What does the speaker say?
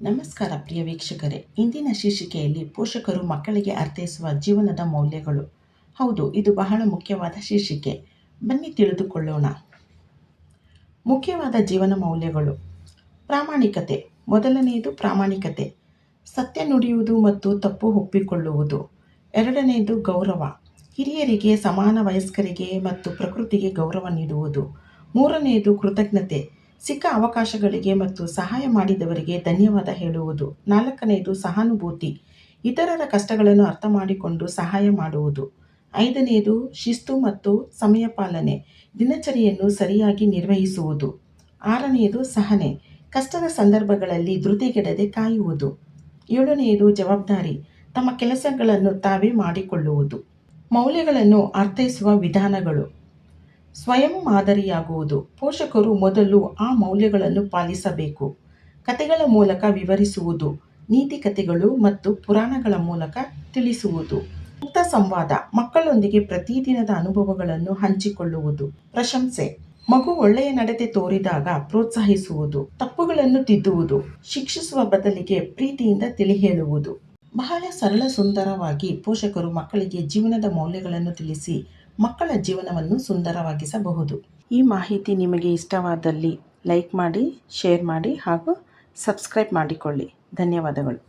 ನಮಸ್ಕಾರ ಪ್ರಿಯ ವೀಕ್ಷಕರೇ. ಇಂದಿನ ಶೀರ್ಷಿಕೆಯಲ್ಲಿ ಪೋಷಕರು ಮಕ್ಕಳಿಗೆ ಅರ್ಥೈಸುವ ಜೀವನದ ಮೌಲ್ಯಗಳು. ಹೌದು, ಇದು ಬಹಳ ಮುಖ್ಯವಾದ ಶೀರ್ಷಿಕೆ. ಬನ್ನಿ ತಿಳಿದುಕೊಳ್ಳೋಣ. ಮುಖ್ಯವಾದ ಜೀವನ ಮೌಲ್ಯಗಳು. ಪ್ರಾಮಾಣಿಕತೆ. ಮೊದಲನೆಯದು ಪ್ರಾಮಾಣಿಕತೆ, ಸತ್ಯ ನುಡಿಯುವುದು ಮತ್ತು ತಪ್ಪು ಒಪ್ಪಿಕೊಳ್ಳುವುದು. ಎರಡನೆಯದು ಗೌರವ, ಹಿರಿಯರಿಗೆ, ಸಮಾನ ವಯಸ್ಕರಿಗೆ ಮತ್ತು ಪ್ರಕೃತಿಗೆ ಗೌರವ ನೀಡುವುದು. ಮೂರನೆಯದು ಕೃತಜ್ಞತೆ, ಸಿಕ್ಕ ಅವಕಾಶಗಳಿಗೆ ಮತ್ತು ಸಹಾಯ ಮಾಡಿದವರಿಗೆ ಧನ್ಯವಾದ ಹೇಳುವುದು. ನಾಲ್ಕನೆಯದು ಸಹಾನುಭೂತಿ, ಇತರರ ಕಷ್ಟಗಳನ್ನು ಅರ್ಥ ಮಾಡಿಕೊಂಡು ಸಹಾಯ ಮಾಡುವುದು. ಐದನೆಯದು ಶಿಸ್ತು ಮತ್ತು ಸಮಯ ಪಾಲನೆ, ದಿನಚರಿಯನ್ನು ಸರಿಯಾಗಿ ನಿರ್ವಹಿಸುವುದು. ಆರನೆಯದು ಸಹನೆ, ಕಷ್ಟದ ಸಂದರ್ಭಗಳಲ್ಲಿ ಧೃತಿಗೆಡದೆ ಕಾಯುವುದು. ಏಳನೆಯದು ಜವಾಬ್ದಾರಿ, ತಮ್ಮ ಕೆಲಸಗಳನ್ನು ತಾವೇ ಮಾಡಿಕೊಳ್ಳುವುದು. ಮೌಲ್ಯಗಳನ್ನು ಅರ್ಥೈಸುವ ವಿಧಾನಗಳು. ಸ್ವಯಂ ಮಾದರಿಯಾಗುವುದು. ಪೋಷಕರು ಮೊದಲು ಆ ಮೌಲ್ಯಗಳನ್ನು ಪಾಲಿಸಬೇಕು. ಕಥೆಗಳ ಮೂಲಕ ವಿವರಿಸುವುದು, ನೀತಿ ಕಥೆಗಳು ಮತ್ತು ಪುರಾಣಗಳ ಮೂಲಕ ತಿಳಿಸುವುದು. ಮುಕ್ತ ಸಂವಾದ, ಮಕ್ಕಳೊಂದಿಗೆ ಪ್ರತಿದಿನದ ಅನುಭವಗಳನ್ನು ಹಂಚಿಕೊಳ್ಳುವುದು. ಪ್ರಶಂಸೆ, ಮಗು ಒಳ್ಳೆಯ ನಡತೆ ತೋರಿದಾಗ ಪ್ರೋತ್ಸಾಹಿಸುವುದು. ತಪ್ಪುಗಳನ್ನು ತಿದ್ದುವುದು, ಶಿಕ್ಷಿಸುವ ಬದಲಿಗೆ ಪ್ರೀತಿಯಿಂದ ತಿಳಿ ಹೇಳುವುದು. ಬಹಳ ಸರಳ ಸುಂದರವಾಗಿ ಪೋಷಕರು ಮಕ್ಕಳಿಗೆ ಜೀವನದ ಮೌಲ್ಯಗಳನ್ನು ತಿಳಿಸಿ ಮಕ್ಕಳ ಜೀವನವನ್ನು ಸುಂದರವಾಗಿಸಬಹುದು. ಈ ಮಾಹಿತಿ ನಿಮಗೆ ಇಷ್ಟವಾದಲ್ಲಿ ಲೈಕ್ ಮಾಡಿ, ಶೇರ್ ಮಾಡಿ ಹಾಗೂ ಸಬ್ಸ್ಕ್ರೈಬ್ ಮಾಡಿಕೊಳ್ಳಿ. ಧನ್ಯವಾದಗಳು.